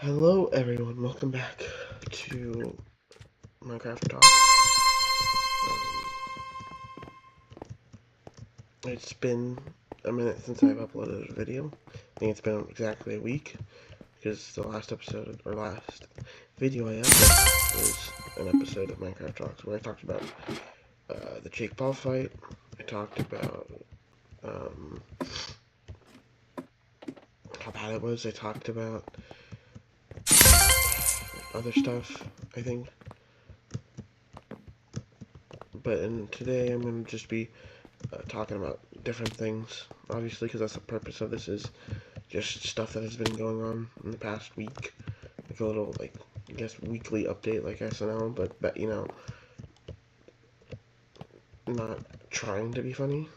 Hello everyone, welcome back to Minecraft Talk. It's been a minute since I've uploaded a video. I think it's been exactly a week, because the last episode, or last video I uploaded was an episode of Minecraft Talks where I talked about the Jake Paul fight. I talked about how bad it was. I talked about other stuff, I think. But today I'm going to just be talking about different things, obviously, because that's the purpose of this, is just stuff that has been going on in the past week, like a little, like, I guess, weekly update, like SNL, but you know, not trying to be funny,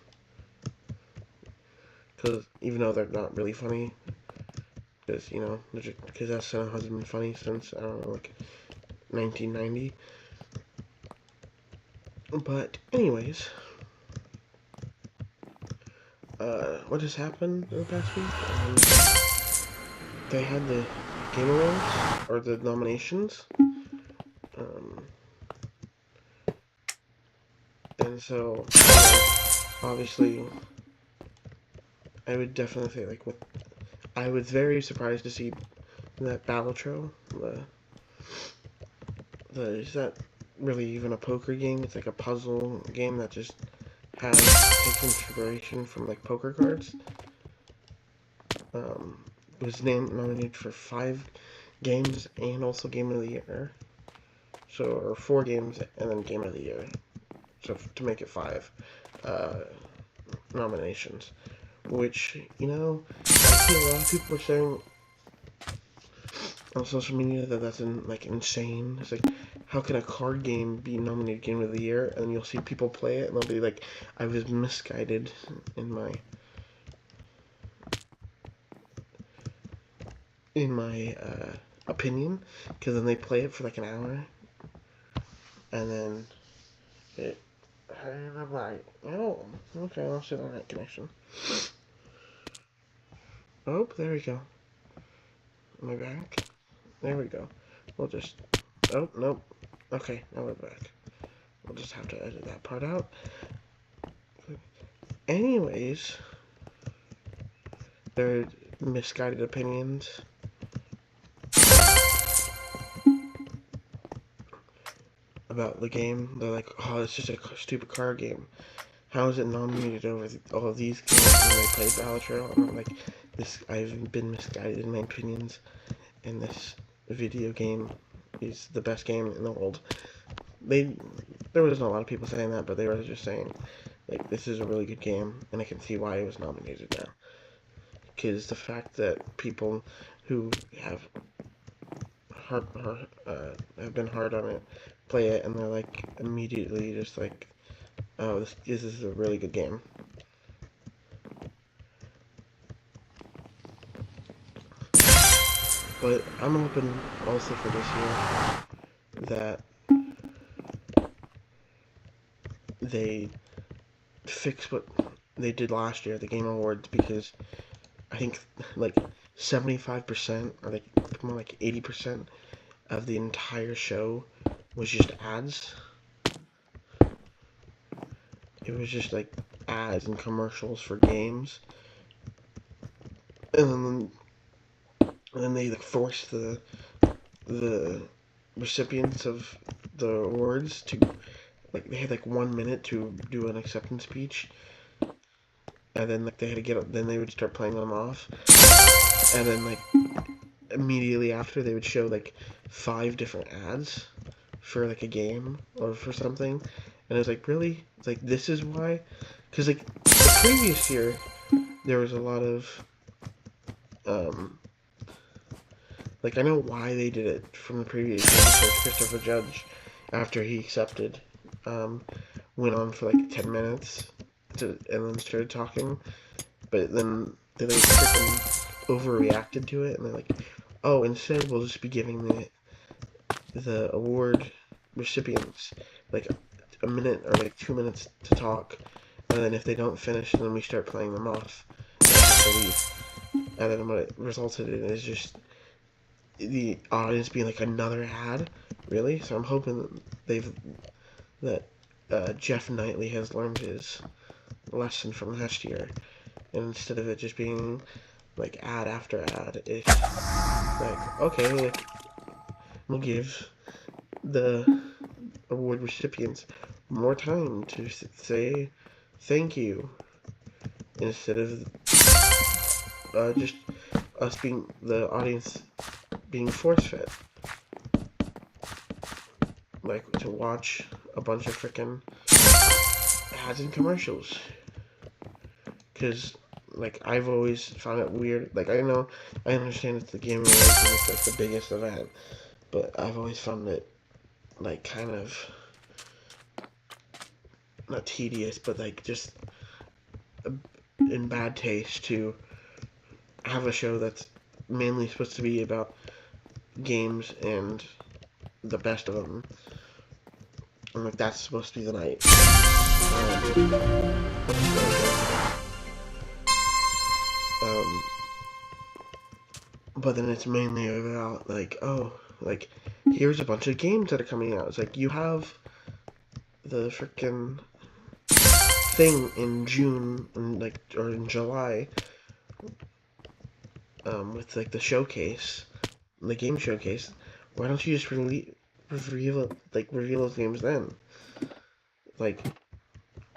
because even though they're not really funny, because, you know, because SNL hasn't been funny since, I don't know, like, 1990, but anyways, what has happened in the past week? They had the Game Awards, or the nominations, and so, obviously, I would definitely say, like, I was very surprised to see that Balatro, is that really even a poker game? It's like a puzzle game that just takes inspiration from, like, poker cards. Was nominated for 5 games and also Game of the Year. So, or 4 games and then Game of the Year. So, to make it 5 nominations. Which, you know, I see a lot of people are saying on social media that that's insane. It's like, how can a card game be nominated Game of the Year? And you'll see people play it and they'll be like, I was misguided in my opinion, because then they play it for like an hour, and then and I'm like, oh, okay, I'll sit on that connection. Oh, there we go. Am I back? There we go. We'll just, oh, nope. Okay, now we're back. We'll just have to edit that part out. Anyways, they're misguided opinions. About the game. They're like, oh, it's just a stupid card game. How is it nominated over all of these games when they play Balatro? And I'm like, I've been misguided in my opinions, and this video game is the best game in the world. There wasn't a lot of people saying that, but they were just saying, like, this is a really good game, and I can see why it was nominated now. Because the fact that people who have been hard on it play it, and they're like immediately just like, oh, this is a really good game. But I'm hoping also for this year that they fix what they did last year, the Game Awards, because I think like 75%, or like more like 80% of the entire show was just ads. It was just like ads and commercials for games, and then they like forced the recipients of the awards to, like, they had like 1 minute to do an acceptance speech, and then like they had to get up, then they would start playing them off, and then like immediately after they would show like 5 different ads for like a game or for something, and it was like, really? It's like, this is why? Because like the previous year there was a lot of like, I know why they did it from the previous year, because Christopher Judge, after he accepted, went on for like 10 minutes and then started talking, but then they like freaking overreacted to it, and they're like, oh, instead we'll just be giving the award recipients like a minute or like 2 minutes to talk, and then if they don't finish, then we start playing them off and they have to leave. And then what it resulted in is just the audience being like another ad, really. So I'm hoping that Jeff Knightley has learned his lesson from last year, and instead of it just being like ad after ad, it's like, okay, like, we'll give the award recipients more time to say thank you instead of just us being the audience being force fed, like to watch a bunch of freaking ads and commercials. Because like I've always found it weird. Like I know I understand it's the Game Awards and it's like the biggest event, but I've always found it like kind of not tedious, but like just in bad taste to have a show that's mainly supposed to be about games and the best of them, and like that's supposed to be the night. Um, but then it's mainly about like, oh, like here's a bunch of games that are coming out. It's like you have the freaking thing in June and like or in July, with like the showcase, the game showcase. Why don't you just reveal those games then? Like,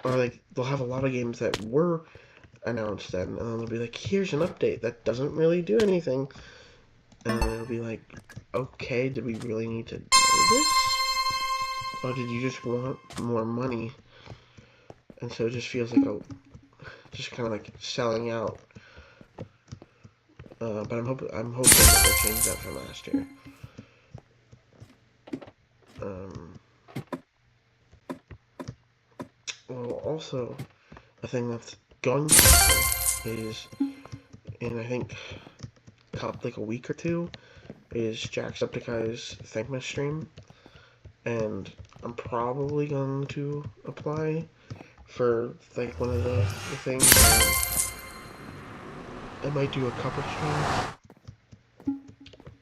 or like they'll have a lot of games that were announced then, and then they'll be like, here's an update that doesn't really do anything, and then it'll be like, okay, did we really need to know this? Or did you just want more money? And so it just feels like just kind of like selling out. But I'm hoping that they change that from last year. Well, also a thing that's going to happen is in I think like a week or two is Jacksepticeye's Thankmas stream, and I'm probably going to apply for like one of the things. I might do a couple streams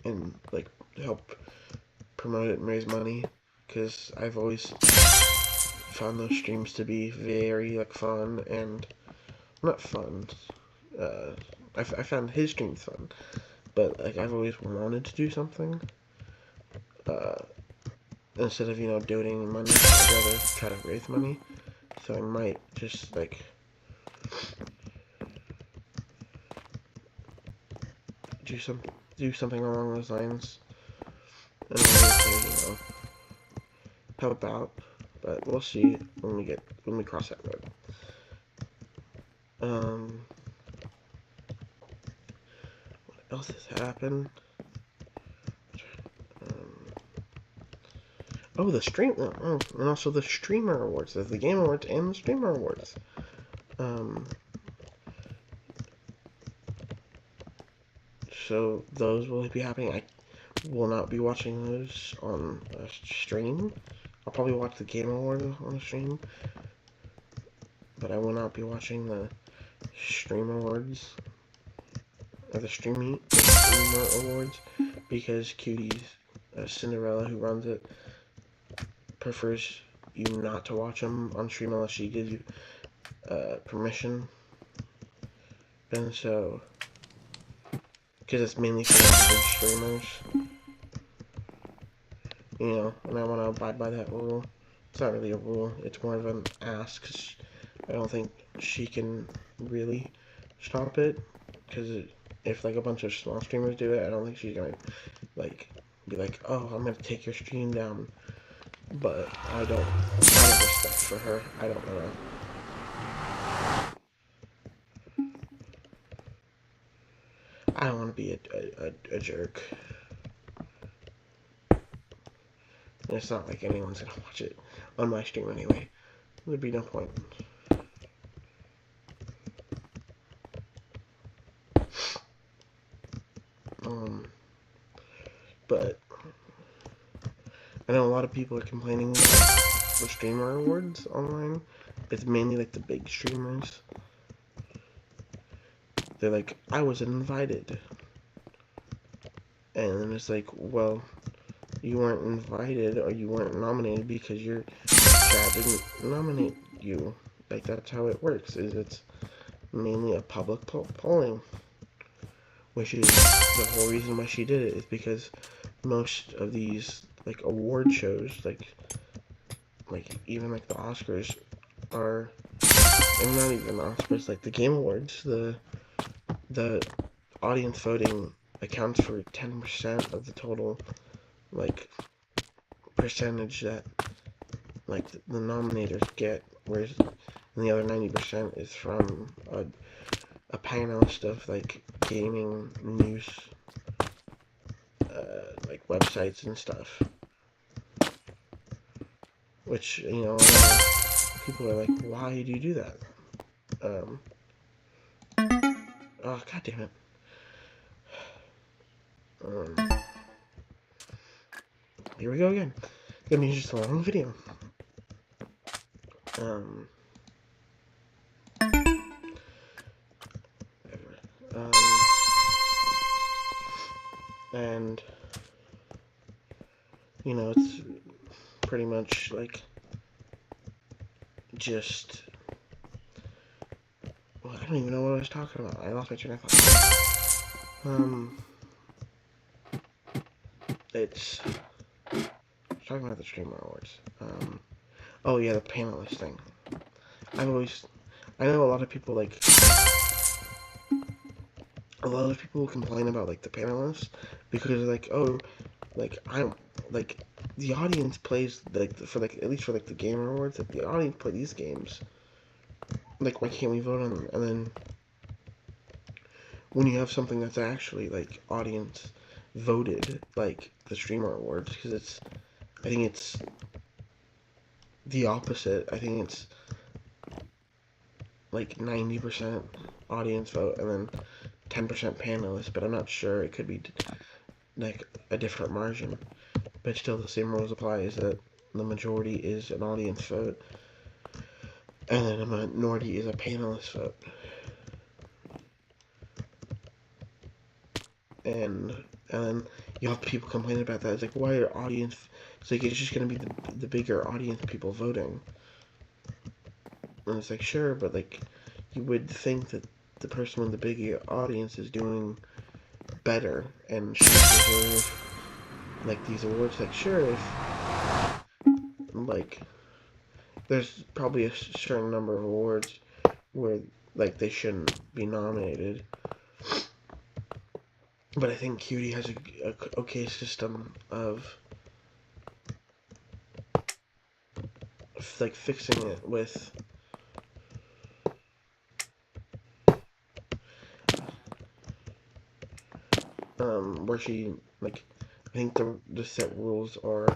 and like help promote it and raise money, because I've always found those streams to be very like fun and not fun. I found his streams fun, but like I've always wanted to do something. Instead of donating money, I'd rather try to raise money. So I might just like do something along those lines, and then help out. But we'll see when we cross that road. What else has happened? Oh, the stream. Oh, and also the streamer awards. There's the Game Awards and the streamer awards. So those will be happening. I will not be watching those on a stream. I'll probably watch the Game Award on a stream, but I will not be watching the stream awards or the streamer awards, because Cutie's Cinderella, who runs it, prefers you not to watch them on stream unless she gives you permission. And so, because it's mainly for big streamers, and I want to abide by that rule. It's not really a rule, it's more of an ask, because I don't think she can really stop it, because if like a bunch of small streamers do it, I don't think she's gonna like be like, oh, I'm gonna take your stream down. But I don't have respect for her. I don't know. I don't want to be a jerk. And it's not like anyone's gonna watch it on my stream anyway. There'd be no point. But I know a lot of people are complaining about the streamer awards online. It's mainly like the big streamers. They're like, I wasn't invited. And then it's like, well, you weren't invited or you weren't nominated because your chat didn't nominate you. Like, that's how it works, is it's mainly a public polling. Which is the whole reason why she did it, is because most of these, like, award shows, like even, like, the Oscars are, and not even the Oscars, like, the Game Awards, the audience voting accounts for 10% of the total, like, percentage that, like, the nominators get, whereas the other 90% is from a panelist of, like, gaming news, like, websites and stuff. Which, you know, people are like, why do you do that? Oh, god damn it. Here we go again. It's gonna be just a long video. Um, and, you know, it's pretty much, like, just, well, I don't even know what I was talking about. I lost my train of thought. It's talking about the Streamer Awards. Oh yeah, the panelist thing. I know a lot of people, like, a lot of people complain about, like, the panelists because, like, oh, like, like, the audience plays, like, for, like, at least for, like, the Gamer Awards, like, the audience play these games. Like, why can't we vote on them? And then when you have something that's actually, like, audience voted, like the Streamer Awards, because I think it's the opposite. I think it's like 90% audience vote and then 10% panelists, but I'm not sure. It could be like a different margin, but still the same rules apply, is that the majority is an audience vote and then a minority is a panelist vote. And then you have people complaining about that. It's like, why are audience? It's like, it's just gonna be the bigger audience people voting. And it's like, sure, but, like, you would think that the person with the bigger audience is doing better and should deserve, like, these awards. Like, sure, if, like, there's probably a certain number of awards where, like, they shouldn't be nominated. But I think Cutie has a okay system of, like, fixing it with where she, like, I think the set rules are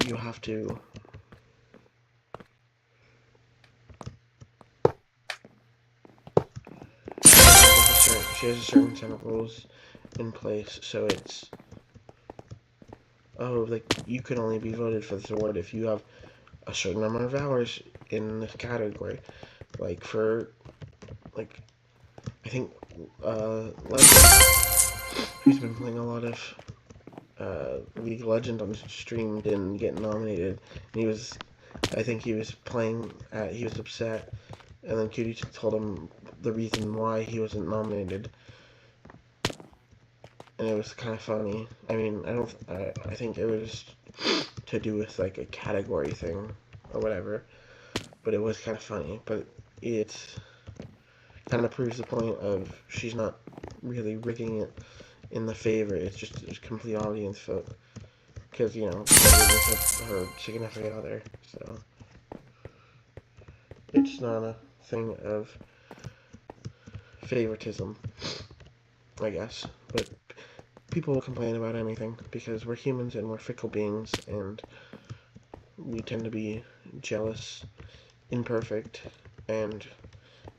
you have to she has a certain set of rules in place, so it's, oh, like, you can only be voted for this award if you have a certain number of hours in this category. Like, for, like, I think, who's been playing a lot of League of Legends on stream didn't get nominated. And I think he was upset, and then Cutie told him the reason why he wasn't nominated. And it was kind of funny. I mean, I think it was to do with, like, a category thing or whatever, but it was kind of funny. But it kind of proves the point of she's not really rigging it in the favor. It's just a complete audience vote, because, you know, her significant other, so it's not a thing of favoritism, I guess. But people will complain about anything because we're humans and we're fickle beings, and we tend to be jealous, imperfect, and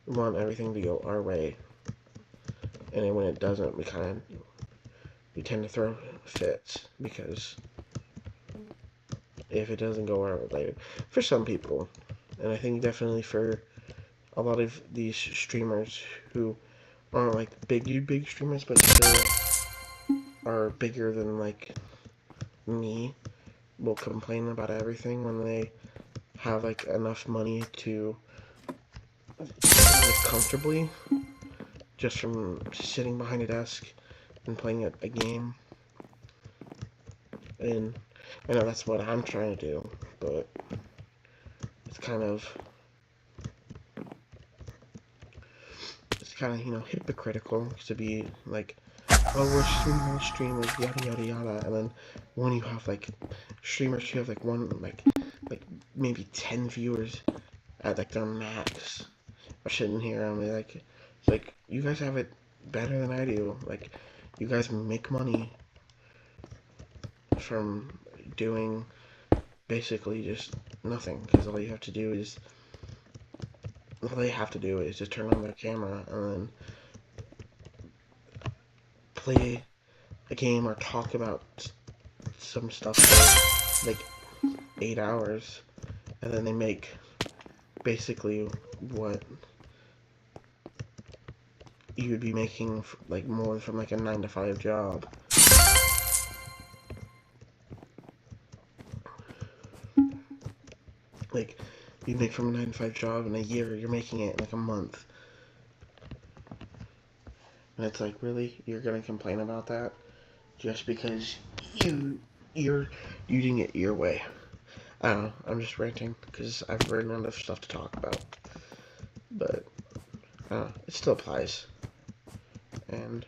want everything to go our way. And then when it doesn't, we tend to throw fits, because if it doesn't go our way, for some people, and I think definitely for a lot of these streamers who aren't, like, big streamers, but still are bigger than like me will complain about everything when they have like enough money to live comfortably just from sitting behind a desk and playing a game. And I know that's what I'm trying to do, but it's kind of hypocritical to be like, oh, we're streamers, yada yada yada, and then when you have like streamers who have like like maybe 10 viewers at like their max are sitting here and be like, it's like, you guys have it better than I do. Like, you guys make money from doing basically just nothing, because all they have to do is just turn on their camera and then play a game or talk about some stuff for like 8 hours, and then they make basically what you would be making like more from like a 9-to-5 job. Like, you make from a 9-to-5 job in a year, you're making it in like a month. And it's like, really? You're gonna complain about that? Just because you're doing it your way. I don't know, I'm just ranting, because I've written enough stuff to talk about. But, it still applies. And,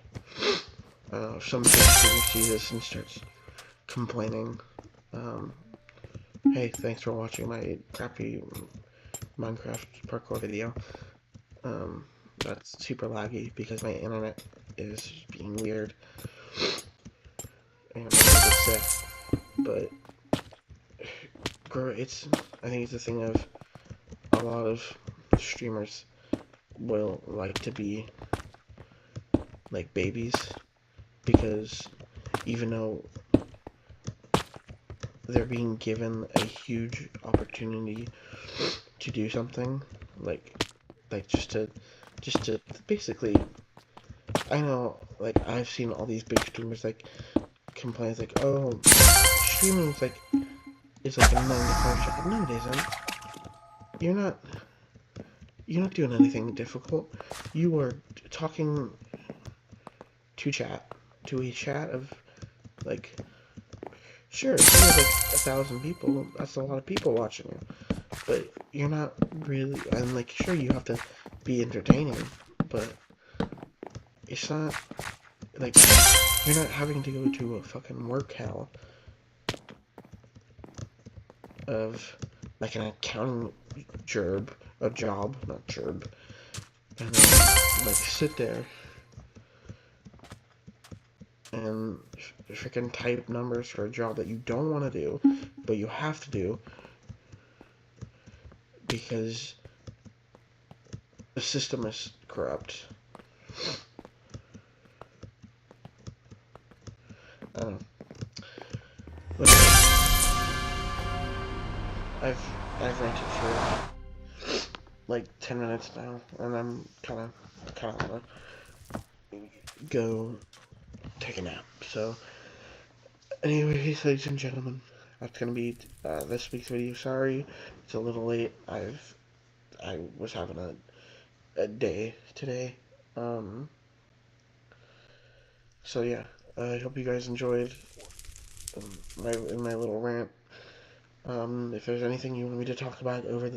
if some student sees this and starts complaining, hey, thanks for watching my crappy Minecraft parkour video. That's super laggy because my internet is being weird. And I'm a bit sick. But I think it's a thing of a lot of streamers will like to be like babies, because even though they're being given a huge opportunity to do something, like just to basically, I know, like, I've seen all these big streamers like complain like, oh, streaming is like a 9-to-5 job. No, it isn't. You're not doing anything difficult. You are talking to a chat of like, sure, if you have like 1,000 people, that's a lot of people watching you. But you're not really, and like, sure, you have to be entertaining, but it's not like you're not having to go to a fucking work hell of like an accounting job, and then like sit there and freaking type numbers for a job that you don't want to do, but you have to do because the system is corrupt. I don't know. Look, I've rented for like 10 minutes now, and I'm kind of wanna go take a nap. So, anyways, ladies and gentlemen, that's gonna be this week's video. Sorry, it's a little late. I was having a day today. So yeah, I hope you guys enjoyed my little rant. If there's anything you want me to talk about over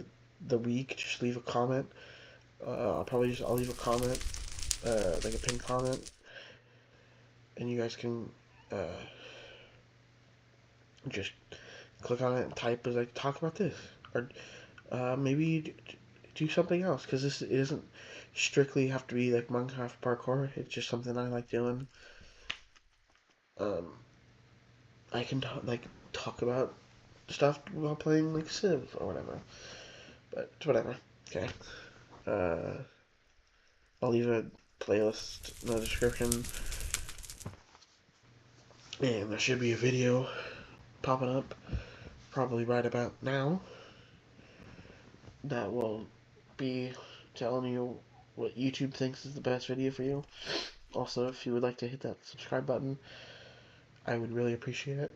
the week, just leave a comment. I'll leave a comment, like a pinned comment, and you guys can just click on it and type as like, talk about this, or maybe do something else, because this isn't strictly have to be like Minecraft parkour. It's just something I like doing. I can talk about stuff while playing like Civ or whatever, but it's whatever. Okay. I'll leave a playlist in the description, and there should be a video popping up probably right about now that will be telling you what YouTube thinks is the best video for you. Also, if you would like to hit that subscribe button, I would really appreciate it.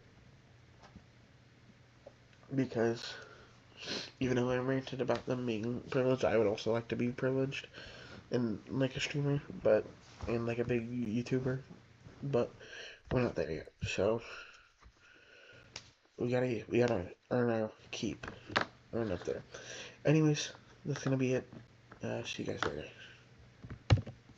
Because even though I'm ranted about them being privileged, I would also like to be privileged and like a streamer, but and like a big YouTuber, but we're not there yet. So we gotta earn our keep, earn up there. Anyways, that's gonna be it. See you guys later.